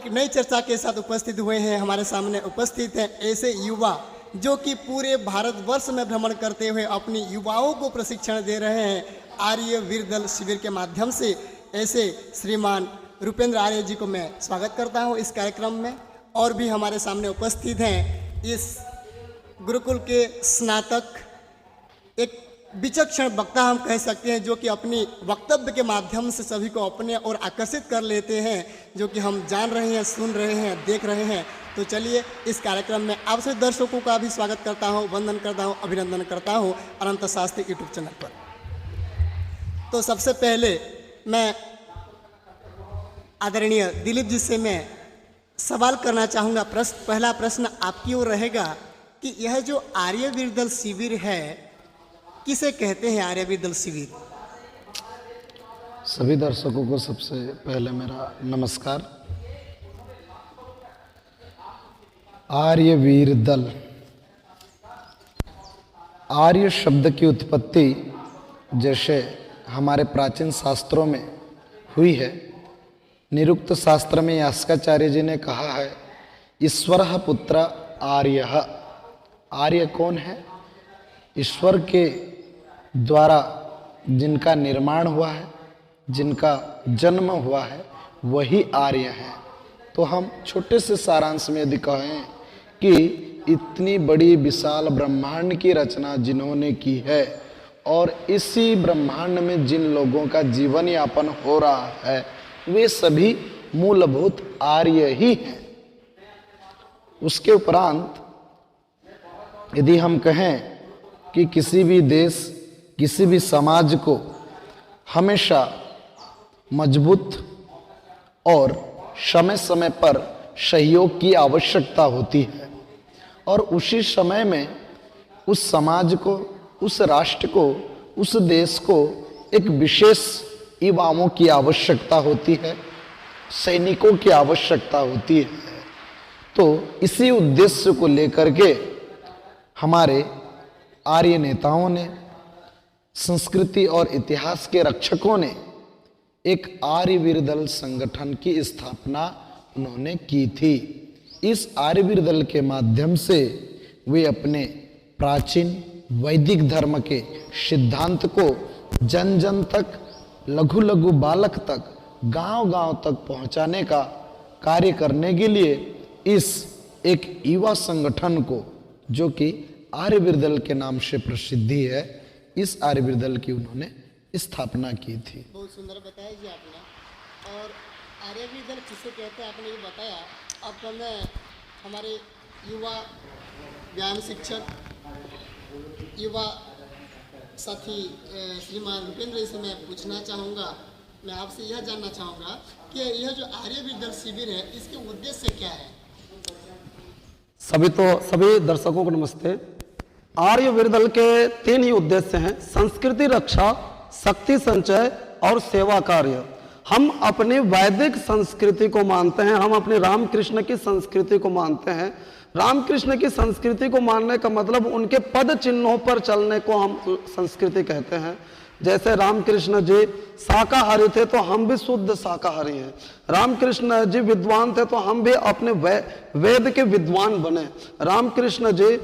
एक नई चर्चा के साथ उपस्थित हुए हैं। हमारे सामने उपस्थित हैं ऐसे युवा जो कि पूरे भारतवर्ष में भ्रमण करते हुए अपनी युवाओं को प्रशिक्षण दे रहे हैं आर्य वीर दल शिविर के माध्यम से। ऐसे श्रीमान रुपेंद्र आर्य जी को मैं स्वागत करता हूं इस कार्यक्रम में। और भी हमारे सामने उपस्थित हैं इस गुरुकुल के स्नातक, एक विचक्षण वक्ता हम कह सकते हैं, जो कि अपनी वक्तव्य के माध्यम से सभी को अपने और आकर्षित कर लेते हैं, जो कि हम जान रहे हैं, सुन रहे हैं, देख रहे हैं। तो चलिए इस कार्यक्रम में आप सभी दर्शकों का भी स्वागत करता हूं, वंदन करता हूं, अभिनंदन करता हूं अनंत शास्त्री यूट्यूब चैनल पर। तो सबसे पहले मैं आदरणीय दिलीप जी से मैं सवाल करना चाहूँगा। पहला प्रश्न आपकी ओर रहेगा कि यह जो आर्यवीर दल शिविर है किसे कहते हैं? आर्यवीर दल शिविर सभी दर्शकों को सबसे पहले मेरा नमस्कार। आर्यवीर दल, आर्य शब्द की उत्पत्ति जैसे हमारे प्राचीन शास्त्रों में हुई है, निरुक्त शास्त्र में यास्काचार्य जी ने कहा है ईश्वर पुत्र आर्य। आर्य कौन है? ईश्वर के द्वारा जिनका निर्माण हुआ है, जिनका जन्म हुआ है, वही आर्य है। तो हम छोटे से सारांश में यदि कहें कि इतनी बड़ी विशाल ब्रह्मांड की रचना जिन्होंने की है और इसी ब्रह्मांड में जिन लोगों का जीवन यापन हो रहा है, वे सभी मूलभूत आर्य ही हैं। उसके उपरांत यदि हम कहें कि किसी भी देश, किसी भी समाज को हमेशा मजबूत और समय समय पर सहयोग की आवश्यकता होती है, और उसी समय में उस समाज को, उस राष्ट्र को, उस देश को एक विशेष युवाओं की आवश्यकता होती है, सैनिकों की आवश्यकता होती है। तो इसी उद्देश्य को लेकर के हमारे आर्य नेताओं ने, संस्कृति और इतिहास के रक्षकों ने एक आर्यवीर दल संगठन की स्थापना उन्होंने की थी। इस आर्यवीर दल के माध्यम से वे अपने प्राचीन वैदिक धर्म के सिद्धांत को जन जन तक, लघु लघु बालक तक, गांव गांव तक पहुंचाने का कार्य करने के लिए इस एक युवा संगठन को, जो कि आर्यवीर दल के नाम से प्रसिद्धि है, इस आर्यवीर दल की उन्होंने स्थापना की थी। बहुत सुंदर बताया जी आपने। और आर्यवीर दल किसे कहते हैं आपने ये बताया। अब मैं हमारे युवा व्यायाम शिक्षक, युवा साथी श्रीमान रुपेंद्र जी से मैं पूछना चाहूँगा, मैं आपसे यह जानना चाहूँगा कि यह जो आर्यवीर दल शिविर है, इसके उद्देश्य क्या है? सभी दर्शकों को नमस्ते। आर्यवीर दल के 3 ही उद्देश्य हैं: संस्कृति रक्षा, शक्ति संचय और सेवा कार्य। हम अपनी वैदिक संस्कृति को मानते हैं, हम अपने रामकृष्ण की संस्कृति को मानते हैं। रामकृष्ण की संस्कृति को मानने का मतलब उनके पद चिन्हों पर चलने को हम संस्कृति कहते हैं। जैसे रामकृष्ण जी शाकाहारी थे तो हम भी शुद्ध शाकाहारी हैं। रामकृष्ण जी विद्वान थे तो हम भी अपने वेद के विद्वान बने। रामकृष्ण जी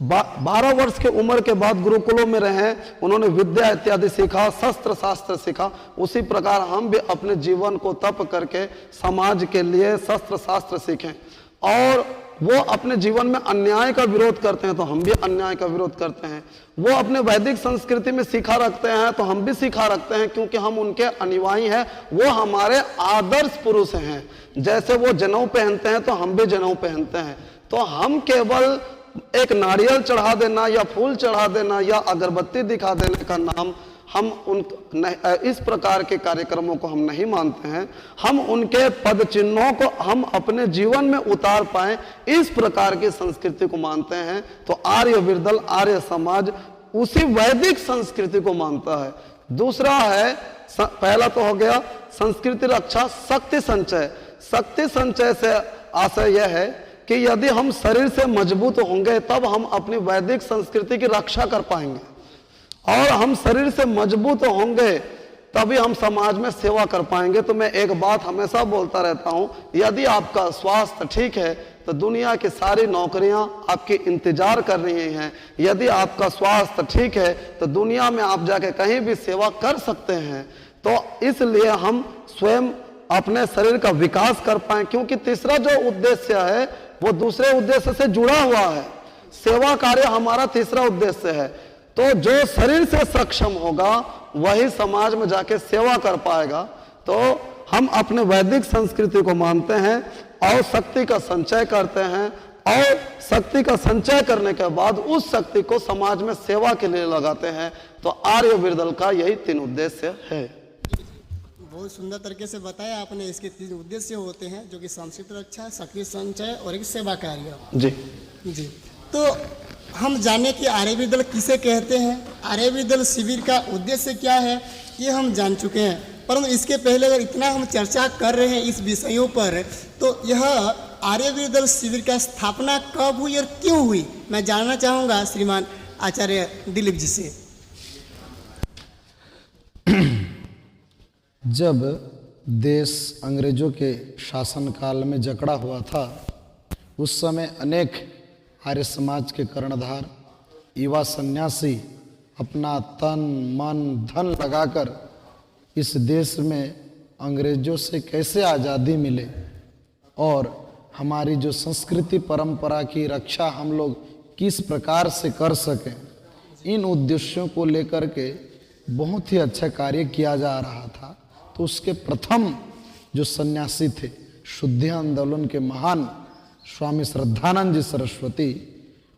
12 वर्ष के उम्र के बाद गुरुकुलों में रहे, उन्होंने विद्या इत्यादि सीखा, शस्त्र शास्त्र सीखा। उसी प्रकार हम भी अपने जीवन को तप करके समाज के लिए शस्त्र शास्त्र सीखें। और वो अपने जीवन में अन्याय का विरोध करते हैं तो हम भी अन्याय का विरोध करते हैं। वो अपने वैदिक संस्कृति में सीखा रखते हैं तो हम भी सीखा रखते हैं, क्योंकि हम उनके अनुयायी हैं। वो हमारे आदर्श पुरुष हैं। जैसे वो जनेऊ पहनते हैं तो हम भी जनेऊ पहनते हैं। तो हम केवल एक नारियल चढ़ा देना या फूल चढ़ा देना या अगरबत्ती दिखा देने का नाम हम इस प्रकार के कार्यक्रमों को हम नहीं मानते हैं। हम उनके पद चिन्हों को हम अपने जीवन में उतार पाए, इस प्रकार की संस्कृति को मानते हैं। तो आर्यवीर दल, आर्य समाज उसी वैदिक संस्कृति को मानता है। दूसरा है, पहला तो हो गया संस्कृति रक्षा, शक्ति संचय। शक्ति संचय से आशय यह है कि यदि हम शरीर से मजबूत होंगे तब हम अपनी वैदिक संस्कृति की रक्षा कर पाएंगे, और हम शरीर से मजबूत होंगे तभी हम समाज में सेवा कर पाएंगे। तो मैं एक बात हमेशा बोलता रहता हूं, यदि आपका स्वास्थ्य ठीक है तो दुनिया की सारी नौकरियां आपके इंतजार कर रही हैं। यदि आपका स्वास्थ्य ठीक है तो दुनिया में आप जाके कहीं भी सेवा कर सकते हैं। तो इसलिए हम स्वयं अपने शरीर का विकास कर पाए, क्योंकि तीसरा जो उद्देश्य है वो दूसरे उद्देश्य से जुड़ा हुआ है। सेवा कार्य हमारा तीसरा उद्देश्य है। तो जो शरीर से सक्षम होगा वही समाज में जाके सेवा कर पाएगा। तो हम अपने वैदिक संस्कृति को मानते हैं और शक्ति का संचय करते हैं, और शक्ति का संचय करने के बाद उस शक्ति को समाज में सेवा के लिए लगाते हैं। तो आर्य वीरदल का यही 3 उद्देश्य है। बहुत सुंदर तरीके से बताया आपने। इसके 3 उद्देश्य होते हैं, जो कि संस्कृति रक्षा, शक्ति संचय और एक सेवा कार्य। जी जी, तो हम जाने कि आर्यवीर दल किसे कहते हैं, आर्यवीर दल शिविर का उद्देश्य क्या है, ये हम जान चुके हैं। परंतु इसके पहले अगर इतना हम चर्चा कर रहे हैं इस विषयों पर, तो यह आर्यवीर दल शिविर का स्थापना कब हुई और क्यों हुई, मैं जानना चाहूँगा श्रीमान आचार्य दिलीप जी से। जब देश अंग्रेजों के शासनकाल में जकड़ा हुआ था, उस समय अनेक आर्य समाज के कर्णधार युवा सन्यासी अपना तन मन धन लगाकर इस देश में अंग्रेजों से कैसे आज़ादी मिले और हमारी जो संस्कृति परंपरा की रक्षा हम लोग किस प्रकार से कर सकें, इन उद्देश्यों को लेकर के बहुत ही अच्छा कार्य किया जा रहा था। तो उसके प्रथम जो सन्यासी थे, शुद्धि आंदोलन के महान स्वामी श्रद्धानंद जी सरस्वती,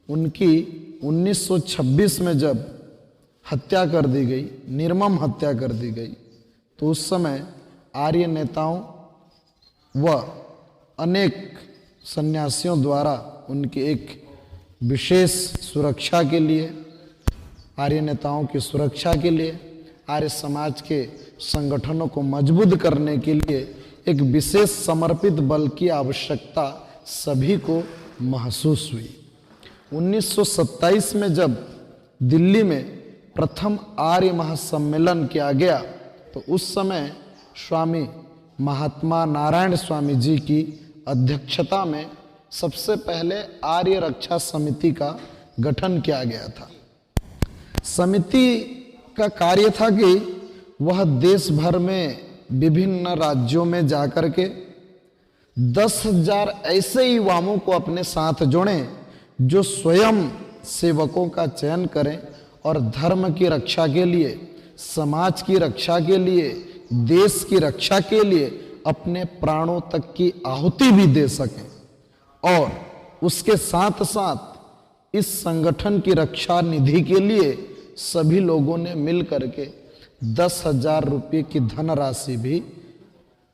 उनकी 1926 में जब हत्या कर दी गई, निर्मम हत्या कर दी गई, तो उस समय आर्य नेताओं व अनेक सन्यासियों द्वारा उनकी एक विशेष सुरक्षा के लिए, आर्य नेताओं की सुरक्षा के लिए, आर्य समाज के संगठनों को मजबूत करने के लिए एक विशेष समर्पित बल की आवश्यकता सभी को महसूस हुई। 1927 में जब दिल्ली में प्रथम आर्य महासम्मेलन किया गया, तो उस समय स्वामी महात्मा नारायण स्वामी जी की अध्यक्षता में सबसे पहले आर्य रक्षा समिति का गठन किया गया था। समिति का कार्य था कि वह देश भर में विभिन्न राज्यों में जाकर के 10,000 ऐसे युवाओं को अपने साथ जोड़ें जो स्वयं सेवकों का चयन करें और धर्म की रक्षा के लिए, समाज की रक्षा के लिए, देश की रक्षा के लिए अपने प्राणों तक की आहुति भी दे सकें। और उसके साथ साथ इस संगठन की रक्षा निधि के लिए सभी लोगों ने मिल करके 10,000 रुपये की धनराशि भी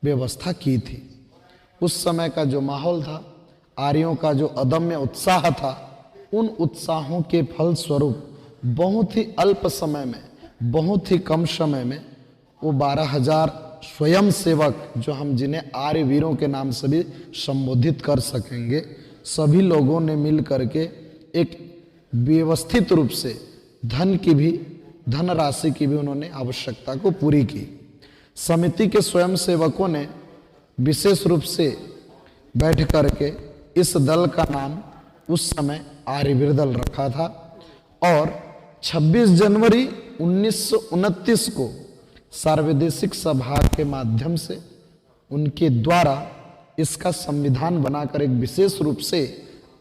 व्यवस्था की थी। उस समय का जो माहौल था, आर्यों का जो अदम्य उत्साह था, उन उत्साहों के फलस्वरूप बहुत ही अल्प समय में, बहुत ही कम समय में वो 12,000 स्वयं सेवक, जो हम जिन्हें आर्य वीरों के नाम से भी संबोधित कर सकेंगे, सभी लोगों ने मिल करके एक व्यवस्थित रूप से धनराशि की भी उन्होंने आवश्यकता को पूरी की। समिति के स्वयं सेवकों ने विशेष रूप से बैठ करके इस दल का नाम उस समय आर्यवीर दल रखा था, और 26 जनवरी 1929 को सार्वदेशिक सभा के माध्यम से उनके द्वारा इसका संविधान बनाकर एक विशेष रूप से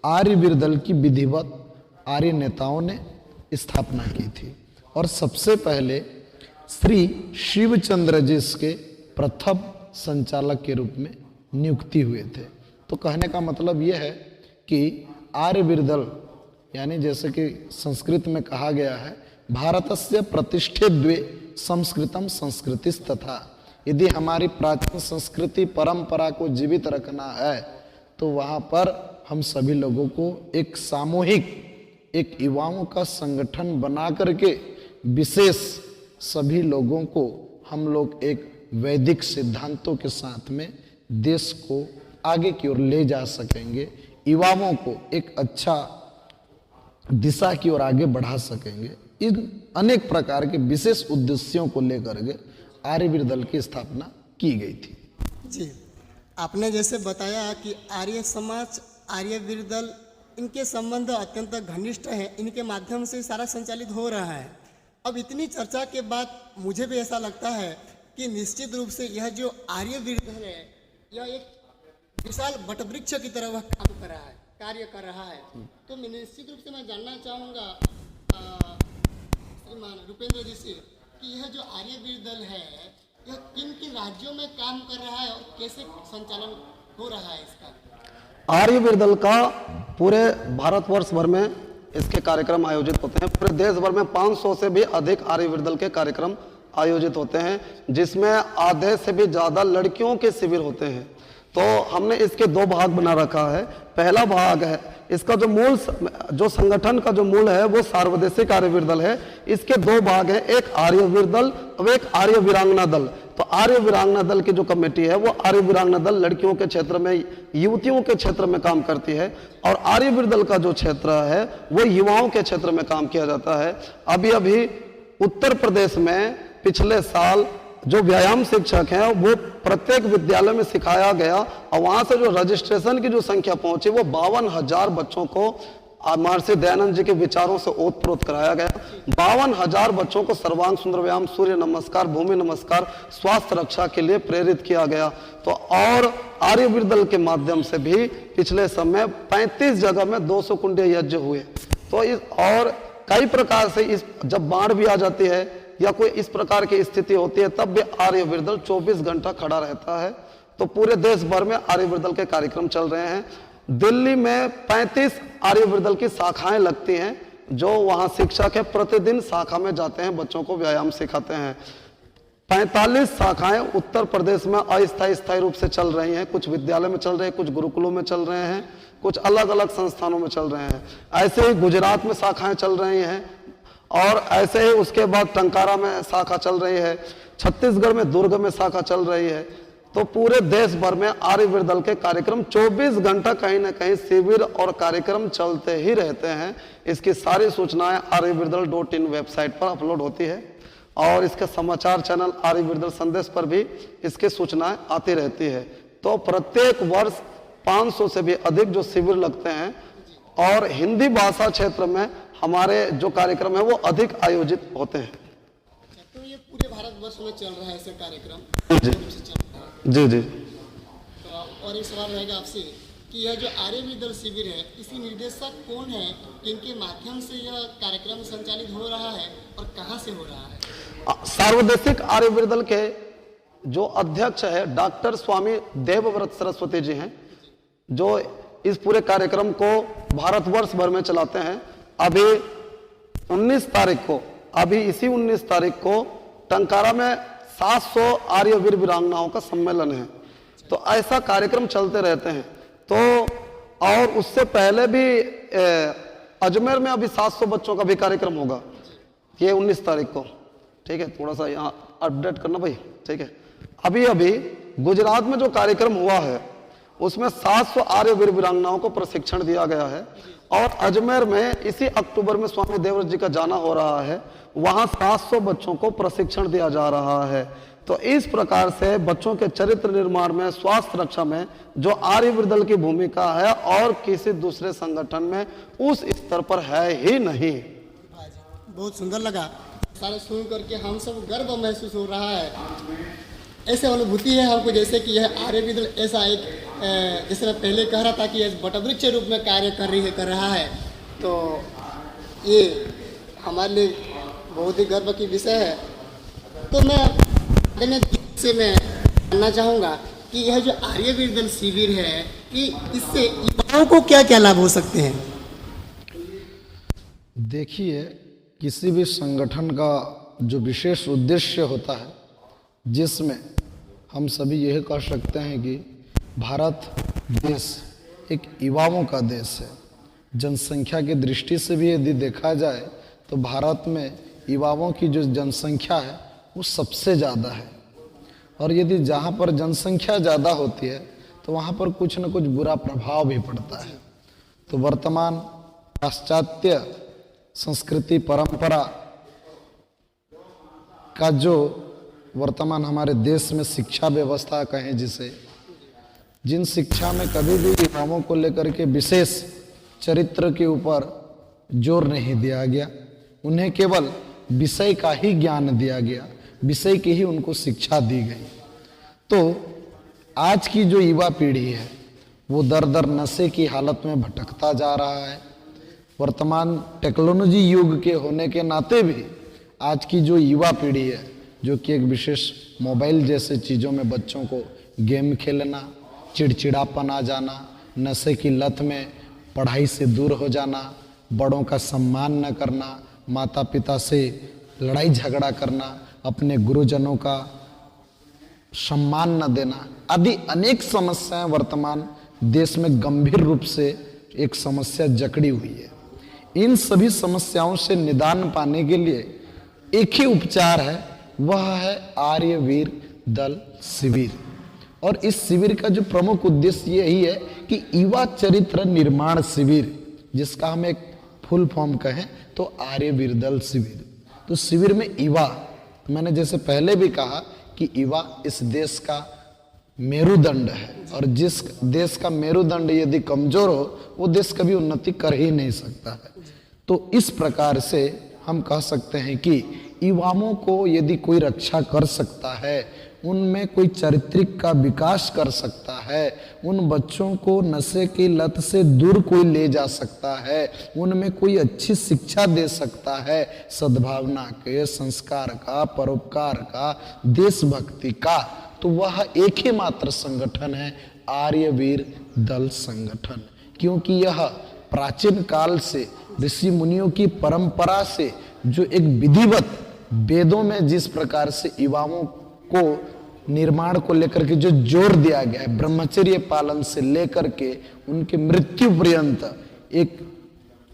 आर्यवीर दल की विधिवत आर्य नेताओं ने स्थापना की थी। और सबसे पहले श्री शिवचंद्र जी इसके प्रथम संचालक के रूप में नियुक्ति हुए थे। तो कहने का मतलब यह है कि आर्यवीर दल, यानी जैसे कि संस्कृत में कहा गया है, भारतस्य प्रतिष्ठे द्वे संस्कृतम संस्कृतिस्तथा, यदि हमारी प्राचीन संस्कृति परंपरा को जीवित रखना है तो वहाँ पर हम सभी लोगों को एक सामूहिक, एक युवाओं का संगठन बना करके विशेष सभी लोगों को हम लोग एक वैदिक सिद्धांतों के साथ में देश को आगे की ओर ले जा सकेंगे, युवाओं को एक अच्छा दिशा की ओर आगे बढ़ा सकेंगे। इन अनेक प्रकार के विशेष उद्देश्यों को लेकर के आर्यवीर दल की स्थापना की गई थी। जी, आपने जैसे बताया कि आर्य समाज, आर्यवीर दल, इनके संबंध अत्यंत घनिष्ठ हैं, इनके माध्यम से सारा संचालित हो रहा है। अब इतनी चर्चा के बाद मुझे भी ऐसा लगता है कि निश्चित रूप से यह जो आर्यवीर दल है, यह एक विशाल वटवृक्ष की तरह वह काम कर रहा है, कार्य कर रहा है। तो मैं निश्चित रूप से मैं जानना चाहूँगा श्रीमान रुपेंद्र जी से कि यह जो आर्यवीर दल है, यह किन किन राज्यों में काम कर रहा है और कैसे संचालन हो रहा है इसका? आर्यवीर दल का पूरे भारतवर्ष भर में इसके कार्यक्रम आयोजित होते हैं। पूरे देश भर में 500 से भी अधिक आर्यवीर दल के कार्यक्रम आयोजित होते हैं, जिसमें आधे से भी ज़्यादा लड़कियों के शिविर होते हैं। तो हमने इसके 2 भाग बना रखा है। पहला भाग है इसका जो संगठन का जो मूल है वो सार्वदेशिक आर्यवीर दल है। इसके 2 भाग है, एक आर्यवीर दल और एक आर्य वीरांगना दल। तो आर्य वीरांगना दल की जो कमेटी है वो आर्य वीरांगना दल लड़कियों के क्षेत्र में, युवतियों के क्षेत्र में काम करती है, और आर्यवीर दल का जो क्षेत्र है वो युवाओं के क्षेत्र में काम किया जाता है। अभी उत्तर प्रदेश में पिछले साल जो व्यायाम शिक्षक हैं वो प्रत्येक विद्यालय में सिखाया गया, और वहां से जो रजिस्ट्रेशन की जो संख्या पहुंची वो 52,000 बच्चों को महर्षि दयानंद जी के विचारों से ओतप्रोत कराया गया। 52,000 बच्चों को सर्वांग सुंदर व्यायाम, सूर्य नमस्कार, भूमि नमस्कार, स्वास्थ्य रक्षा के लिए प्रेरित किया गया। तो और आर्यवीर दल के माध्यम से भी पिछले समय 35 जगह में 200 कुंडे यज्ञ हुए। तो और कई प्रकार से जब बाढ़ भी आ जाती है या कोई इस प्रकार की स्थिति होती है तब भी आर्यवीर दल 24 घंटा खड़ा रहता है। तो पूरे देश भर में आर्यवीर दल के कार्यक्रम चल रहे हैं। दिल्ली में 35 आर्यवीर दल की शाखाएं लगती हैं, जो वहां शिक्षक है प्रतिदिन शाखा में जाते हैं, बच्चों को व्यायाम सिखाते हैं। 45 शाखाएं उत्तर प्रदेश में अस्थायी स्थायी रूप से चल रही हैं, कुछ विद्यालय में चल रहे हैं, कुछ गुरुकुलों में चल रहे हैं, कुछ अलग अलग संस्थानों में चल रहे हैं। ऐसे ही गुजरात में शाखाएं चल रही हैं, और ऐसे ही उसके बाद टंकारा में शाखा चल रही है, छत्तीसगढ़ में दुर्ग में शाखा चल रही है। तो पूरे देश भर में आर्यवीर दल के कार्यक्रम 24 घंटा कहीं ना कहीं शिविर और कार्यक्रम चलते ही रहते हैं। इसकी सारी सूचनाएं आर्यवीरदल.in वेबसाइट पर अपलोड होती है, और इसके समाचार चैनल आर्यवीर दल संदेश पर भी इसकी सूचनाएं आती रहती है। तो प्रत्येक वर्ष 500 से भी अधिक जो शिविर लगते हैं, और हिंदी भाषा क्षेत्र में हमारे जो कार्यक्रम है वो अधिक आयोजित होते हैं। तो ये पूरे भारतवर्ष में चल रहा है ऐसे कार्यक्रम? जी जी। तो और एक सवाल रहेगा आपसे कि यह जो आर्यवीर दल शिविर है, इसी निर्देशक कौन है, किनके माध्यम से यह कार्यक्रम संचालित हो रहा है और कहाँ से हो रहा है? सार्वदेशिक आर्यवीर दल के जो अध्यक्ष है डॉक्टर स्वामी देवव्रत सरस्वती जी हैं, जो इस पूरे कार्यक्रम को भारतवर्ष भर में चलाते हैं। अभी 19 तारीख को, अभी इसी 19 तारीख को टंकारा में 700 आर्यवीर वीरांगनाओं का सम्मेलन है। तो ऐसा कार्यक्रम चलते रहते हैं। तो और उससे पहले भी अजमेर में अभी 700 बच्चों का भी कार्यक्रम होगा, ये 19 तारीख को। ठीक है, थोड़ा सा यहाँ अपडेट करना भाई। ठीक है, अभी गुजरात में जो कार्यक्रम हुआ है उसमें 700 आर्यवीर वीरांगनाओं को प्रशिक्षण दिया गया है, और अजमेर में इसी अक्टूबर में स्वामी देवव्रत जी का जाना हो रहा है, वहां 700 बच्चों को प्रशिक्षण दिया जा रहा है। तो इस प्रकार से बच्चों के चरित्र निर्माण में, स्वास्थ्य रक्षा में जो आर्यवीर दल की भूमिका है और किसी दूसरे संगठन में उस स्तर पर है ही नहीं। बहुत सुंदर लगा, सारे सुन करके हम सब गर्व महसूस हो रहा है। ऐसे अनुभूति है हमको जैसे कि यह आर्यवीर दल ऐसा एक, जैसे मैं पहले कह रहा था कि यह वटवृक्ष रूप में कार्य कर रहा है। तो ये हमारे लिए बहुत ही गर्व की विषय है। तो मैं जानना चाहूँगा कि यह जो आर्यवीर दल शिविर है, कि इससे युवाओं को क्या क्या लाभ हो सकते हैं? देखिए, किसी भी संगठन का जो विशेष उद्देश्य होता है, जिसमें हम सभी यह कह सकते हैं कि भारत देश एक युवाओं का देश है। जनसंख्या की दृष्टि से भी यदि देखा जाए तो भारत में युवाओं की जो जनसंख्या है वो सबसे ज़्यादा है, और यदि जहाँ पर जनसंख्या ज़्यादा होती है तो वहाँ पर कुछ न कुछ बुरा प्रभाव भी पड़ता है। तो वर्तमान पाश्चात्य संस्कृति परंपरा का जो वर्तमान हमारे देश में शिक्षा व्यवस्था कहें जिसे, जिन शिक्षा में कभी भी युवाओं को लेकर के विशेष चरित्र के ऊपर जोर नहीं दिया गया, उन्हें केवल विषय का ही ज्ञान दिया गया, विषय की ही उनको शिक्षा दी गई। तो आज की जो युवा पीढ़ी है वो दर दर नशे की हालत में भटकता जा रहा है। वर्तमान टेक्नोलॉजी युग के होने के नाते भी आज की जो युवा पीढ़ी है, जो कि एक विशेष मोबाइल जैसे चीज़ों में बच्चों को गेम खेलना, चिड़चिड़ापन आ जाना, नशे की लत में पढ़ाई से दूर हो जाना, बड़ों का सम्मान न करना, माता पिता से लड़ाई झगड़ा करना, अपने गुरुजनों का सम्मान न देना आदि अनेक समस्याएं वर्तमान देश में गंभीर रूप से एक समस्या जकड़ी हुई है। इन सभी समस्याओं से निदान पाने के लिए एक ही उपचार है, वह है आर्यवीर दल शिविर। और इस शिविर का जो प्रमुख उद्देश्य यही है कि युवा चरित्र निर्माण शिविर, जिसका हम एक फुल फॉर्म कहें तो आर्यवीर दल शिविर। तो शिविर में युवा, मैंने जैसे पहले भी कहा कि युवा इस देश का मेरुदंड है, और जिस देश का मेरुदंड यदि कमजोर हो वो देश कभी उन्नति कर ही नहीं सकता है। तो इस प्रकार से हम कह सकते हैं कि युवाओं को यदि कोई रक्षा कर सकता है, उनमें कोई चारित्रिक का विकास कर सकता है, उन बच्चों को नशे की लत से दूर कोई ले जा सकता है, उनमें कोई अच्छी शिक्षा दे सकता है, सद्भावना के, संस्कार का, परोपकार का, देशभक्ति का, तो वह एक ही मात्र संगठन है आर्यवीर दल संगठन। क्योंकि यह प्राचीन काल से ऋषि मुनियों की परंपरा से जो एक विधिवत वेदों में जिस प्रकार से युवाओं को निर्माण को लेकर के जो जोर दिया गया है, ब्रह्मचर्य पालन से लेकर के उनके मृत्यु पर्यंत एक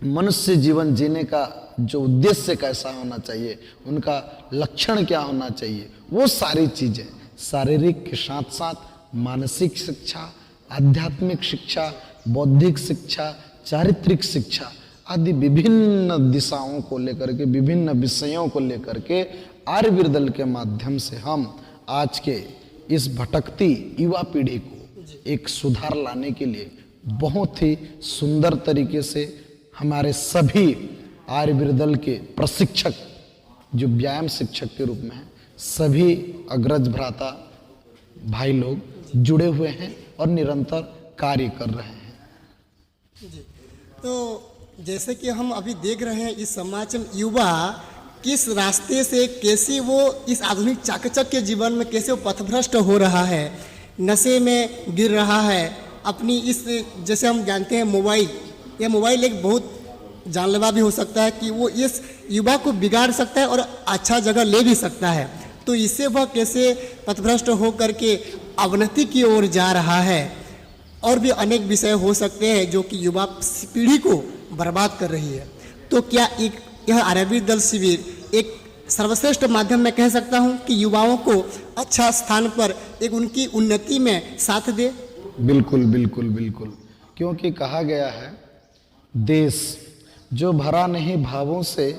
मनुष्य जीवन जीने का जो उद्देश्य कैसा होना चाहिए, उनका लक्षण क्या होना चाहिए, वो सारी चीजें शारीरिक के साथ साथ मानसिक शिक्षा, आध्यात्मिक शिक्षा, बौद्धिक शिक्षा, चारित्रिक शिक्षा आदि विभिन्न दिशाओं को लेकर के, विभिन्न विषयों को लेकर के आर्यवीर दल के माध्यम से हम आज के इस भटकती युवा पीढ़ी को एक सुधार लाने के लिए बहुत ही सुंदर तरीके से हमारे सभी आर्यवीर दल के प्रशिक्षक जो व्यायाम शिक्षक के रूप में हैं, सभी अग्रज भ्राता भाई लोग जुड़े हुए हैं और निरंतर कार्य कर रहे हैं। जी, तो जैसे कि हम अभी देख रहे हैं इस समाज में युवा किस रास्ते से कैसे वो इस आधुनिक चाकचक के जीवन में कैसे वो पथभ्रष्ट हो रहा है, नशे में गिर रहा है। अपनी इस, जैसे हम जानते हैं मोबाइल, यह मोबाइल एक बहुत जानलेवा भी हो सकता है कि वो इस युवा को बिगाड़ सकता है और अच्छा जगह ले भी सकता है। तो इससे वह कैसे पथभ्रष्ट हो करके अवनति की ओर जा रहा है। और भी अनेक विषय हो सकते हैं जो कि युवा पीढ़ी को बर्बाद कर रही है। तो क्या एक यह आर्यवीर दल शिविर एक सर्वश्रेष्ठ माध्यम में कह सकता हूं कि युवाओं को अच्छा स्थान पर एक उनकी उन्नति में साथ दे? बिल्कुल बिल्कुल बिल्कुल, क्योंकि कहा गया है देश जो भरा नहीं भावों से,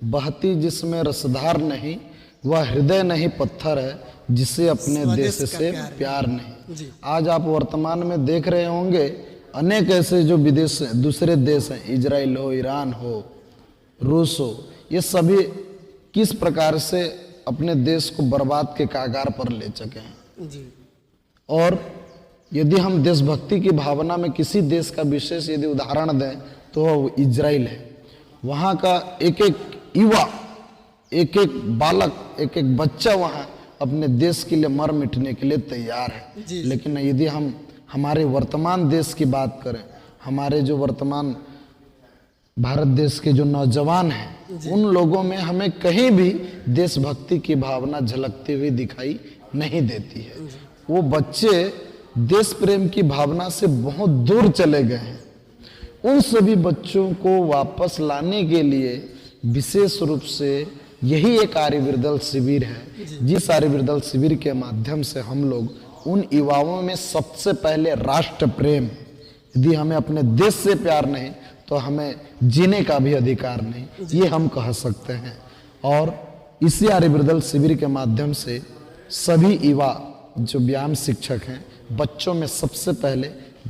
बहती जिसमें रसधार नहीं, वह हृदय नहीं पत्थर है जिसे अपने देश से प्यार नहीं। आज आप वर्तमान में देख रहे होंगे अनेक ऐसे जो विदेश दूसरे देश हैं, इजराइल हो, ईरान हो, रूस हो, ये सभी किस प्रकार से अपने देश को बर्बाद के कागार पर ले चुके हैं। जी। और यदि हम देशभक्ति की भावना में किसी देश का विशेष यदि उदाहरण दें तो वो इजराइल है। वहाँ का एक एक युवा, एक एक बालक, एक एक बच्चा वहाँ अपने देश के लिए मर मिटने के लिए तैयार है। लेकिन यदि हम हमारे वर्तमान देश की बात करें, हमारे जो वर्तमान भारत देश के जो नौजवान हैं, उन लोगों में हमें कहीं भी देशभक्ति की भावना झलकती हुई दिखाई नहीं देती है। वो बच्चे देश प्रेम की भावना से बहुत दूर चले गए हैं। उन सभी बच्चों को वापस लाने के लिए विशेष रूप से यही एक आर्यवीर दल शिविर है, जिस आर्यवीर दल शिविर के माध्यम से हम लोग उन युवाओं में सबसे पहले राष्ट्र प्रेम, यदि हमें अपने देश से प्यार नहीं तो हमें जीने का भी अधिकार नहीं, ये हम कह सकते हैं। और इसी आर्यवीर दल शिविर के माध्यम से सभी युवा जो व्यायाम शिक्षक हैं बच्चों में सबसे पहले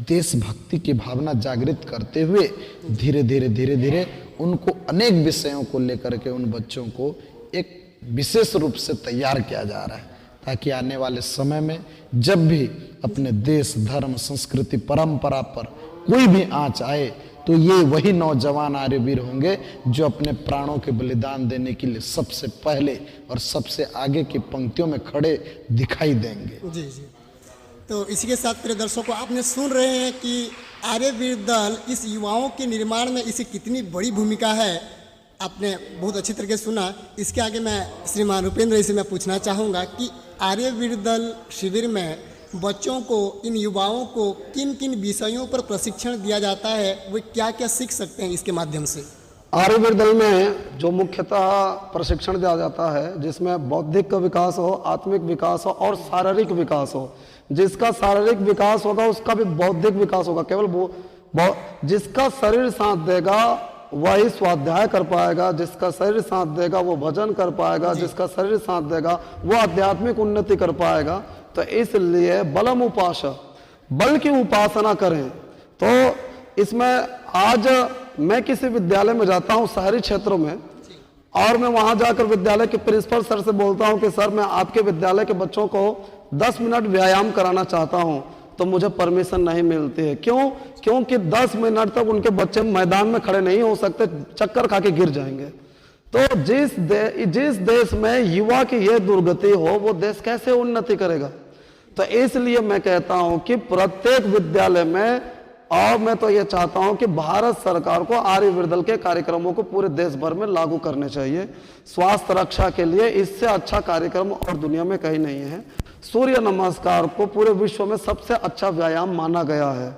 देशभक्ति की भावना जागृत करते हुए धीरे धीरे उनको अनेक विषयों को लेकर के उन बच्चों को एक विशेष रूप से तैयार किया जा रहा है, ताकि आने वाले समय में जब भी अपने देश, धर्म, संस्कृति, परंपरा पर कोई भी आंच आए तो ये वही नौजवान आर्यवीर होंगे जो अपने प्राणों के बलिदान देने के लिए सबसे पहले और सबसे आगे की पंक्तियों में खड़े दिखाई देंगे। जी जी। तो इसी के साथ प्रिय दर्शकों, आपने सुन रहे हैं कि आर्यवीर दल इस युवाओं के निर्माण में इसकी कितनी बड़ी भूमिका है। आपने बहुत अच्छी तरीके से सुना। इसके आगे मैं श्रीमान रुपेंद्र जी से मैं पूछना चाहूँगा कि आर्यवीर दल शिविर में बच्चों को, इन युवाओं को किन किन विषयों पर प्रशिक्षण दिया जाता है, वे क्या क्या सीख सकते हैं इसके माध्यम से? आर्यवीर दल में जो मुख्यतः प्रशिक्षण दिया जाता है, जिसमें बौद्धिक का विकास हो, आत्मिक विकास हो और शारीरिक विकास हो। जिसका शारीरिक विकास होगा उसका भी बौद्धिक विकास होगा। केवल वो जिसका शरीर साथ देगा वही स्वाध्याय कर पाएगा, जिसका शरीर साथ देगा वो भजन कर पाएगा, जिसका शरीर साथ देगा वो आध्यात्मिक उन्नति कर पाएगा। तो इसलिए बलम उपास, बल की उपासना करें। तो इसमें आज मैं किसी विद्यालय में जाता हूं शहरी क्षेत्रों में, और मैं वहां जाकर विद्यालय के प्रिंसिपल सर से बोलता हूं कि सर मैं आपके विद्यालय के बच्चों को 10 मिनट व्यायाम कराना चाहता हूं, तो मुझे परमिशन नहीं मिलती है। क्यों? क्योंकि 10 मिनट तक उनके बच्चे मैदान में खड़े नहीं हो सकते, चक्कर खा के गिर जाएंगे। तो जिस देश में युवा की यह दुर्गति हो वो देश कैसे उन्नति करेगा? तो इसलिए मैं कहता हूं कि प्रत्येक विद्यालय में, और मैं तो ये चाहता हूं कि भारत सरकार को आर्यवीर दल के कार्यक्रमों को पूरे देश भर में लागू करने चाहिए। स्वास्थ्य रक्षा के लिए इससे अच्छा कार्यक्रम और दुनिया में कहीं नहीं है। सूर्य नमस्कार को पूरे विश्व में सबसे अच्छा व्यायाम माना गया है।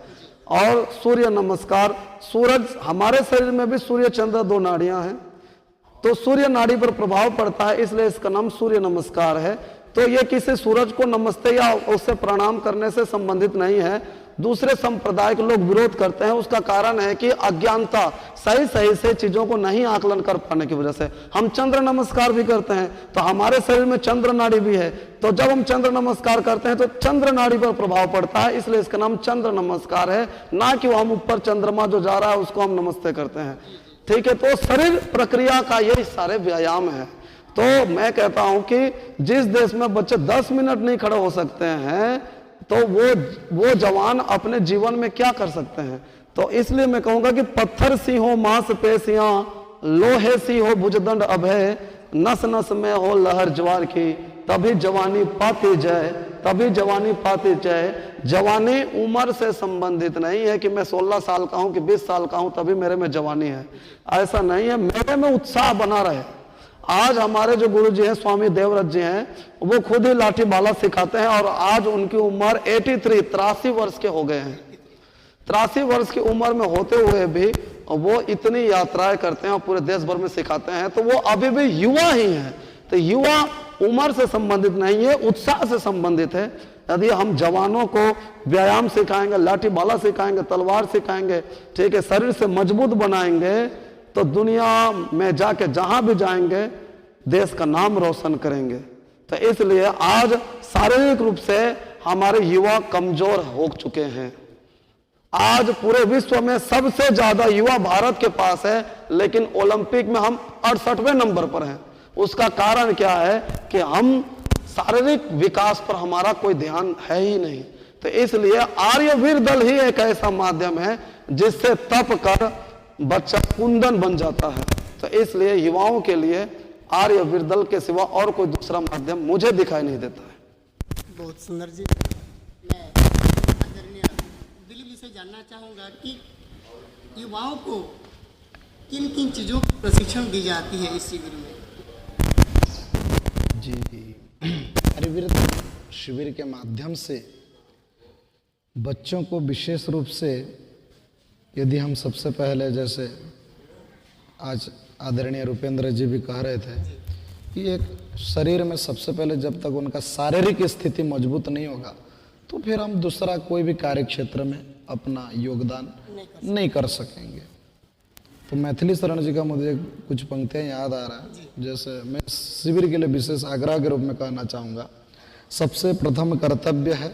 और सूर्य नमस्कार, सूरज, हमारे शरीर में भी सूर्य चंद्र 2 नाड़ियां हैं, तो सूर्य नाड़ी पर प्रभाव पड़ता है, इसलिए इसका नाम सूर्य नमस्कार है। तो ये किसी सूरज को नमस्ते या उससे प्रणाम करने से संबंधित नहीं है। दूसरे संप्रदाय के लोग विरोध करते हैं, उसका कारण है कि अज्ञानता, सही से चीजों को नहीं आकलन कर पाने की वजह से। हम चंद्र नमस्कार भी करते हैं, तो हमारे शरीर में चंद्र नाड़ी भी है, तो जब हम चंद्र नमस्कार करते हैं तो चंद्र नाड़ी पर प्रभाव पड़ता है, इसलिए इसका नाम चंद्र नमस्कार है, ना कि वो हम ऊपर चंद्रमा जो जा रहा है उसको हम नमस्ते करते हैं। ठीक है, तो शरीर प्रक्रिया का यही सारे व्यायाम है। तो मैं कहता हूं कि जिस देश में बच्चे 10 मिनट नहीं खड़े हो सकते हैं, तो वो जवान अपने जीवन में क्या कर सकते हैं? तो इसलिए मैं कहूंगा कि पत्थर सी हो मांसपेशियां, लोहे सी हो भुजदंड अभय, नस नस में हो लहर ज्वार की, तभी जवानी पाती जय, तभी जवानी पाती जय। जवानी उम्र से संबंधित नहीं है कि मैं 16 साल का हूं कि 20 साल का हूं तभी मेरे में जवानी है, ऐसा नहीं है। मेरे में उत्साह बना रहे। आज हमारे जो गुरु जी हैं, स्वामी देवव्रत जी हैं, वो खुद ही लाठी भाला सिखाते हैं, और आज उनकी उम्र 83 वर्ष के हो गए हैं। 83 वर्ष की उम्र में होते हुए भी वो इतनी यात्राएं करते हैं और पूरे देश भर में सिखाते हैं, तो वो अभी भी युवा ही हैं। तो युवा उम्र से संबंधित नहीं है, उत्साह से संबंधित है। यदि हम जवानों को व्यायाम सिखाएंगे, लाठी भाला सिखाएंगे, तलवार सिखाएंगे, ठीक है, शरीर से मजबूत बनाएंगे, तो दुनिया में जाके जहां भी जाएंगे देश का नाम रोशन करेंगे। तो इसलिए आज शारीरिक रूप से हमारे युवा कमजोर हो चुके हैं। आज पूरे विश्व में सबसे ज्यादा युवा भारत के पास है, लेकिन ओलंपिक में हम 68वें नंबर पर हैं। उसका कारण क्या है कि हम शारीरिक विकास पर हमारा कोई ध्यान है ही नहीं। तो इसलिए आर्यवीर दल ही एक ऐसा माध्यम है जिससे तप कर बच्चा कुंदन बन जाता है। तो इसलिए युवाओं के लिए आर्यवीर दल के सिवा और कोई दूसरा माध्यम मुझे दिखाई नहीं देता है। बहुत सुंदर जी। मैं आदरणीय दिलीप जी से जानना चाहूँगा कि युवाओं को किन किन चीज़ों की प्रशिक्षण दी जाती है इस शिविर में? जी, आर्यवीर शिविर के माध्यम से बच्चों को विशेष रूप से, यदि हम सबसे पहले, जैसे आज आदरणीय रुपेंद्र जी भी कह रहे थे कि एक शरीर में सबसे पहले जब तक उनका शारीरिक स्थिति मजबूत नहीं होगा तो फिर हम दूसरा कोई भी कार्य क्षेत्र में अपना योगदान नहीं कर सकेंगे। तो मैथिली शरण जी का मुझे कुछ पंक्तियाँ याद आ रहा है, जैसे मैं शिविर के लिए विशेष आग्रह के रूप में कहना चाहूँगा सबसे प्रथम कर्तव्य है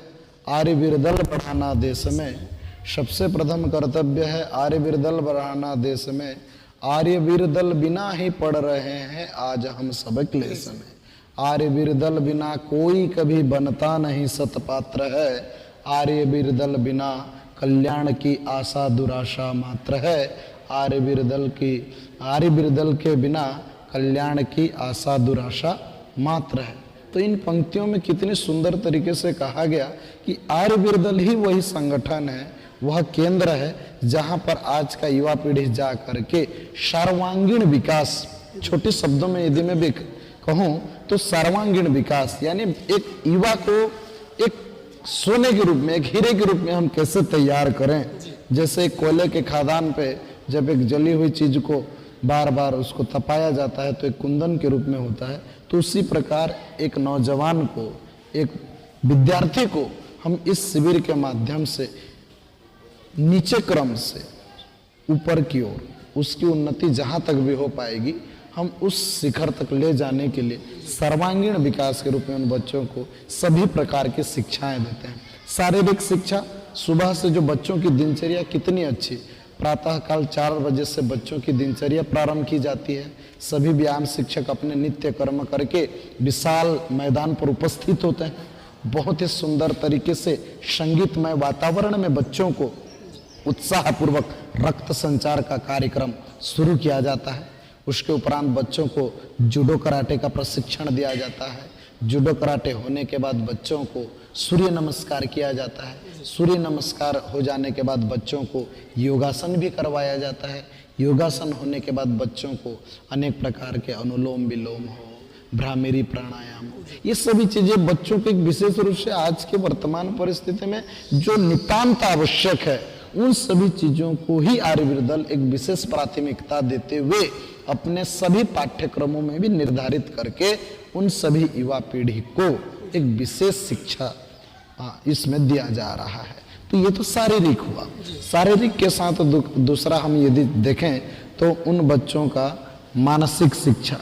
आर्यवीर दल बढ़ाना देश में। सबसे प्रथम कर्तव्य है आर्यवीर दल बढ़ाना देश में। आर्यवीर दल बिना ही पढ़ रहे हैं आज हम सब क्लेश में। आर्यवीर दल बिना कोई कभी बनता नहीं सतपात्र है। आर्यवीर दल बिना कल्याण की आशा दुराशा मात्र है। आर्यवीर दल के बिना कल्याण की आशा दुराशा मात्र है। तो इन पंक्तियों में कितनी सुंदर तरीके से कहा गया कि आर्यवीर दल ही वही संगठन है, वह केंद्र है जहां पर आज का युवा पीढ़ी जा करके सर्वांगीण विकास, छोटे शब्दों में यदि मैं भी कहूं तो सर्वांगीण विकास यानी एक युवा को एक सोने के रूप में, एक हीरे के रूप में हम कैसे तैयार करें। जैसे कोयले के खदान पे जब एक जली हुई चीज को बार बार उसको तपाया जाता है तो एक कुंदन के रूप में होता है, तो उसी प्रकार एक नौजवान को, एक विद्यार्थी को हम इस शिविर के माध्यम से नीचे क्रम से ऊपर की ओर उसकी उन्नति जहां तक भी हो पाएगी हम उस शिखर तक ले जाने के लिए सर्वांगीण विकास के रूप में उन बच्चों को सभी प्रकार की शिक्षाएं देते हैं। शारीरिक शिक्षा, सुबह से जो बच्चों की दिनचर्या कितनी अच्छी, प्रातःकाल 4 बजे से बच्चों की दिनचर्या प्रारंभ की जाती है। सभी व्यायाम शिक्षक अपने नित्य कर्म करके विशाल मैदान पर उपस्थित होते हैं। बहुत ही सुंदर तरीके से संगीतमय वातावरण में बच्चों को उत्साहपूर्वक रक्त संचार का कार्यक्रम शुरू किया जाता है। उसके उपरांत बच्चों को जूडो कराटे का प्रशिक्षण दिया जाता है। जूडो कराटे होने के बाद बच्चों को सूर्य नमस्कार किया जाता है। सूर्य नमस्कार हो जाने के बाद बच्चों को योगासन भी करवाया जाता है। योगासन होने के बाद बच्चों को अनेक प्रकार के अनुलोम विलोम हो, भ्रामरी प्राणायाम हो, ये सभी चीजें बच्चों को एक विशेष रूप से आज के वर्तमान परिस्थिति में जो नितांत आवश्यक है, उन सभी चीजों को ही आर्यवीर दल एक विशेष प्राथमिकता देते हुए अपने सभी पाठ्यक्रमों में भी निर्धारित करके उन सभी युवा पीढ़ी को एक विशेष शिक्षा इसमें दिया जा रहा है। तो ये तो शारीरिक हुआ। शारीरिक के साथ दूसरा हम यदि देखें तो उन बच्चों का मानसिक शिक्षा,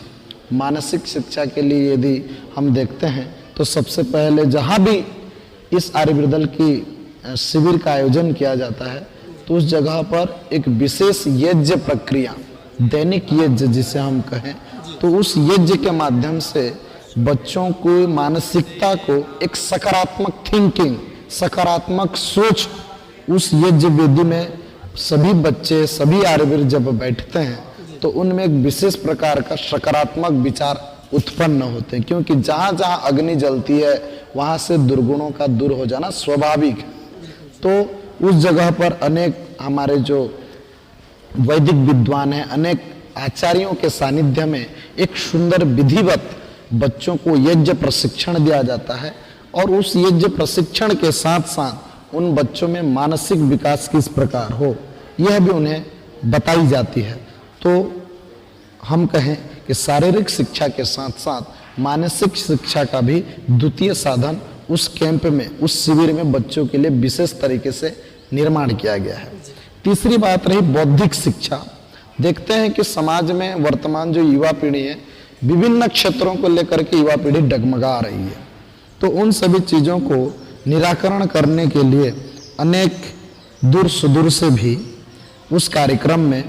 मानसिक शिक्षा के लिए यदि हम देखते हैं तो सबसे पहले जहां भी इस आर्यवीर दल की शिविर का आयोजन किया जाता है तो उस जगह पर एक विशेष यज्ञ प्रक्रिया, दैनिक यज्ञ जिसे हम कहें, तो उस यज्ञ के माध्यम से बच्चों को मानसिकता को एक सकारात्मक थिंकिंग, सकारात्मक सोच उस यज्ञ वेदी में सभी बच्चे, सभी आर्यवीर जब बैठते हैं तो उनमें एक विशेष प्रकार का सकारात्मक विचार उत्पन्न होते हैं। क्योंकि जहां जहां अग्नि जलती है वहां से दुर्गुणों का दूर हो जाना स्वाभाविक है। तो उस जगह पर अनेक हमारे जो वैदिक विद्वान हैं, अनेक आचार्यों के सानिध्य में एक सुंदर विधिवत बच्चों को यज्ञ प्रशिक्षण दिया जाता है और उस यज्ञ प्रशिक्षण के साथ साथ उन बच्चों में मानसिक विकास किस प्रकार हो यह भी उन्हें बताई जाती है। तो हम कहें कि शारीरिक शिक्षा के साथ साथ मानसिक शिक्षा का भी द्वितीय साधन उस कैंप में, उस शिविर में बच्चों के लिए विशेष तरीके से निर्माण किया गया है। तीसरी बात रही बौद्धिक शिक्षा। देखते हैं कि समाज में वर्तमान जो युवा पीढ़ी है, विभिन्न क्षेत्रों को लेकर के युवा पीढ़ी डगमगा रही है। तो उन सभी चीज़ों को निराकरण करने के लिए अनेक दूर सुदूर से भी उस कार्यक्रम में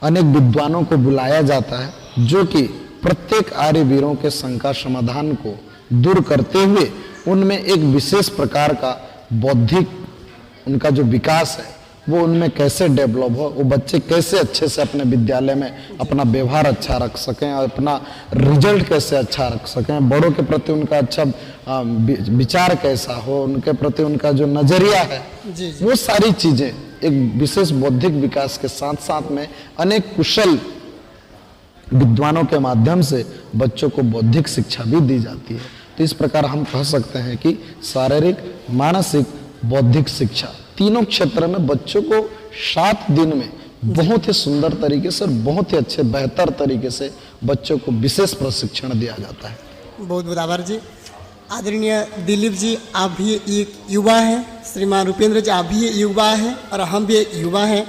अनेक विद्वानों को बुलाया जाता है, जो कि प्रत्येक आर्यवीरों के शंका समाधान को दूर करते हुए उनमें एक विशेष प्रकार का बौद्धिक उनका जो विकास है वो उनमें कैसे डेवलप हो, वो बच्चे कैसे अच्छे से अपने विद्यालय में अपना व्यवहार अच्छा रख सकें और अपना रिजल्ट कैसे अच्छा रख सकें, बड़ों के प्रति उनका अच्छा विचार कैसा हो, उनके प्रति उनका जो नजरिया है, वो सारी चीजें एक विशेष बौद्धिक विकास के साथ साथ में अनेक कुशल विद्वानों के माध्यम से बच्चों को बौद्धिक शिक्षा भी दी जाती है। तो इस प्रकार हम कह सकते हैं कि शारीरिक, मानसिक, बौद्धिक शिक्षा तीनों क्षेत्र में बच्चों को 7 दिन में बहुत ही सुंदर तरीके से और बहुत ही अच्छे बेहतर तरीके से बच्चों को विशेष प्रशिक्षण दिया जाता है। बहुत बहुत आभार जी। आदरणीय दिलीप जी, आप भी एक युवा हैं, श्रीमान रुपेंद्र जी आप भी एक युवा हैं और हम भी एक युवा हैं,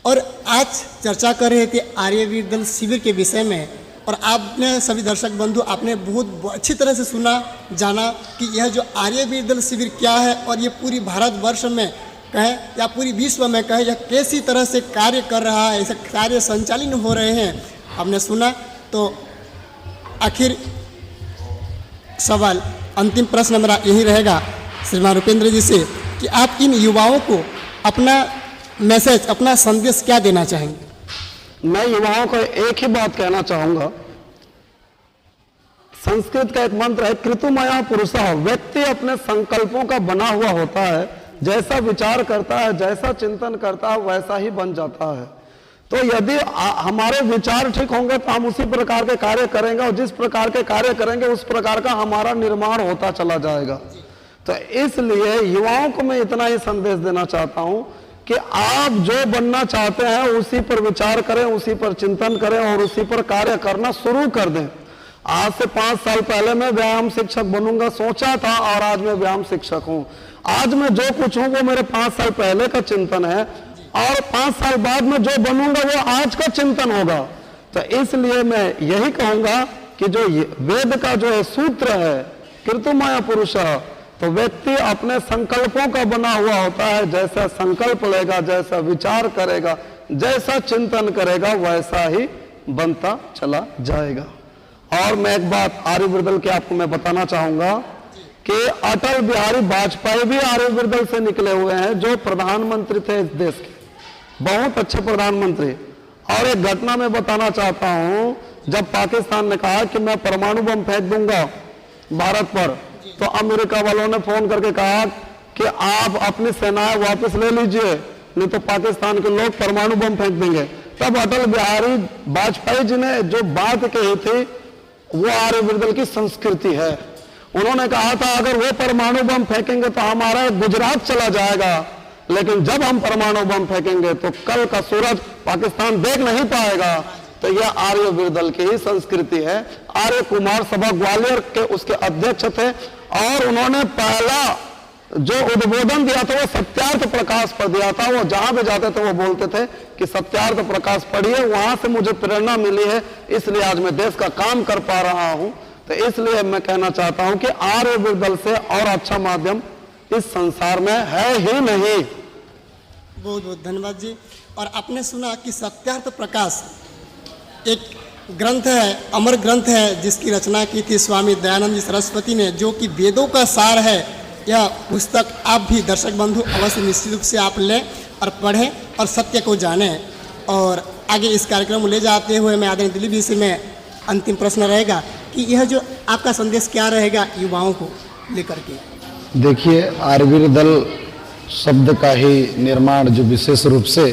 और आज चर्चा कर रहे थे आर्यवीर दल शिविर के विषय में। और आपने सभी दर्शक बंधु आपने बहुत अच्छी तरह से सुना जाना कि यह जो आर्य वीर दल शिविर क्या है और ये पूरी भारतवर्ष में कहें या पूरी विश्व में कहें यह कैसी तरह से कार्य कर रहा है, ऐसे कार्य संचालित हो रहे हैं हमने सुना। तो आखिर सवाल अंतिम प्रश्न मेरा यही रहेगा श्रीमान रुपेंद्र जी से कि आप इन युवाओं को अपना मैसेज, अपना संदेश क्या देना चाहेंगे? मैं युवाओं को एक ही बात कहना चाहूंगा। संस्कृत का एक मंत्र है, कृतुमया पुरुषः। व्यक्ति अपने संकल्पों का बना हुआ होता है, जैसा विचार करता है, जैसा चिंतन करता है, वैसा ही बन जाता है। तो यदि हमारे विचार ठीक होंगे तो हम उसी प्रकार के कार्य करेंगे, और जिस प्रकार के कार्य करेंगे उस प्रकार का हमारा निर्माण होता चला जाएगा। तो इसलिए युवाओं को मैं इतना ही संदेश देना चाहता हूं कि आप जो बनना चाहते हैं उसी पर विचार करें, उसी पर चिंतन करें और उसी पर कार्य करना शुरू कर दें। आज से 5 साल पहले मैं व्यायाम शिक्षक बनूंगा सोचा था, और आज मैं व्यायाम शिक्षक हूं। आज मैं जो कुछ हूं वो मेरे 5 साल पहले का चिंतन है, और 5 साल बाद में जो बनूंगा वो आज का चिंतन होगा। तो इसलिए मैं यही कहूंगा कि जो वेद का जो है सूत्र है कृतुमया पुरुषः, तो व्यक्ति अपने संकल्पों का बना हुआ होता है। जैसा संकल्प लेगा, जैसा विचार करेगा, जैसा चिंतन करेगा, वैसा ही बनता चला जाएगा। और मैं एक बात आर्यवीर के आपको मैं बताना चाहूंगा कि अटल बिहारी वाजपेयी भी आर्यवीर से निकले हुए हैं, जो प्रधानमंत्री थे इस देश के, बहुत अच्छे प्रधानमंत्री। और एक घटना मैं बताना चाहता हूं, जब पाकिस्तान ने कहा कि मैं परमाणु बम फेंक दूंगा भारत पर, तो अमेरिका वालों ने फोन करके कहा कि आप अपनी सेनाएं वापस ले लीजिए, नहीं तो पाकिस्तान के लोग परमाणु बम फेंक देंगे। तब अटल बिहारी वाजपेयी जी ने जो बात कही थी वो आर्यवीर की संस्कृति है। उन्होंने कहा था अगर वो परमाणु बम फेंकेंगे तो हमारा गुजरात चला जाएगा, लेकिन जब हम परमाणु बम फेंकेंगे तो कल का सूरज पाकिस्तान देख नहीं पाएगा। तो यह आर्यवीर की ही संस्कृति है। आर्य कुमार सभा ग्वालियर के उसके अध्यक्ष थे, और उन्होंने पहला जो उद्बोधन दिया था वो सत्यार्थ प्रकाश पर दिया था। वो जहां भी जाते थे वो बोलते थे कि सत्यार्थ प्रकाश पढ़िए, वहां से मुझे प्रेरणा मिली है, इसलिए आज मैं देश का काम कर पा रहा हूं। तो इसलिए मैं कहना चाहता हूं कि आर्यवीर से और अच्छा माध्यम इस संसार में है ही नहीं। बहुत बहुत धन्यवाद जी। और आपने सुना कि सत्यार्थ प्रकाश एक ग्रंथ है, अमर ग्रंथ है, जिसकी रचना की थी स्वामी दयानंद जी सरस्वती ने, जो कि वेदों का सार है। यह पुस्तक आप भी दर्शक बंधु अवश्य निश्चित रूप से आप लें और पढ़ें और सत्य को जानें। और आगे इस कार्यक्रम को ले जाते हुए मैं आदरणीय दिलीप जी से मैं अंतिम प्रश्न रहेगा कि यह जो आपका संदेश क्या रहेगा युवाओं को लेकर के? देखिए, आर्यवीर दल शब्द का ही निर्माण जो विशेष रूप से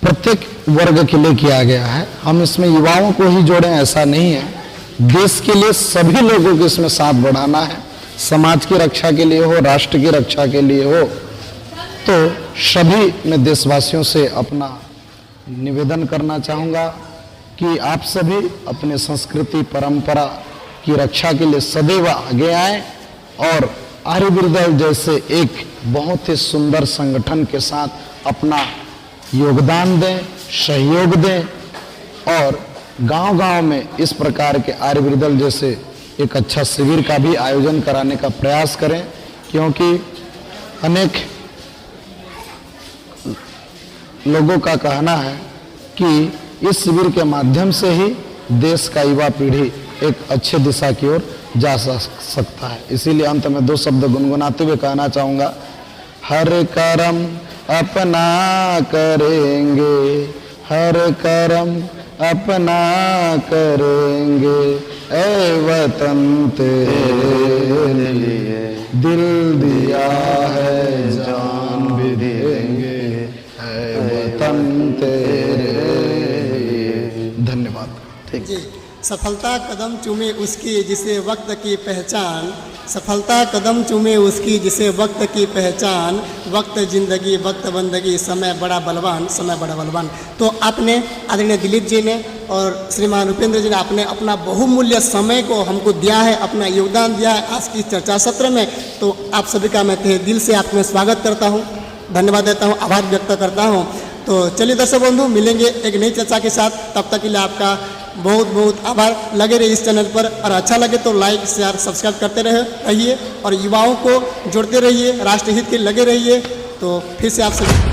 प्रत्येक वर्ग के लिए किया गया है, हम इसमें युवाओं को ही जोड़ें ऐसा नहीं है। देश के लिए सभी लोगों को इसमें साथ बढ़ाना है, समाज की रक्षा के लिए हो, राष्ट्र की रक्षा के लिए हो। तो सभी मैं देशवासियों से अपना निवेदन करना चाहूँगा कि आप सभी अपने संस्कृति परंपरा की रक्षा के लिए सदैव आगे आएं और आर्यवीर दल जैसे एक बहुत ही सुंदर संगठन के साथ अपना योगदान दें, सहयोग दें, और गांव-गांव में इस प्रकार के आर्यवीर दल जैसे एक अच्छा शिविर का भी आयोजन कराने का प्रयास करें, क्योंकि अनेक लोगों का कहना है कि इस शिविर के माध्यम से ही देश का युवा पीढ़ी एक अच्छे दिशा की ओर जा सकता है। इसीलिए अंत में 2 शब्द गुनगुनाते हुए कहना चाहूँगा, हर कर्म अपना करेंगे, हर कर्म अपना करेंगे, ऐ वतन तेरे लिए दिल दिया है जान भी देंगे, ऐ वतन तेरे लिए। धन्यवाद। ठीक जी। सफलता कदम चूमे उसकी जिसे वक्त की पहचान, सफलता कदम चूमे उसकी जिसे वक्त की पहचान, वक्त जिंदगी वक्त बंदगी, समय बड़ा बलवान, समय बड़ा बलवान। तो आपने आदरणीय दिलीप जी ने और श्रीमान रुपेंद्र जी ने आपने अपना बहुमूल्य समय को हमको दिया है, अपना योगदान दिया है आज की चर्चा सत्र में। तो आप सभी का मैं तहे दिल से आपका स्वागत करता हूँ, धन्यवाद देता हूँ, आभार व्यक्त करता हूँ। तो चलिए दर्शक बंधु, मिलेंगे एक नई चर्चा के साथ, तब तक के लिए आपका बहुत बहुत आभार। लगे रहिए इस चैनल पर और अच्छा लगे तो लाइक शेयर सब्सक्राइब करते रहिए और युवाओं को जोड़ते रहिए, राष्ट्र हित के लगे रहिए। तो फिर से आप सभी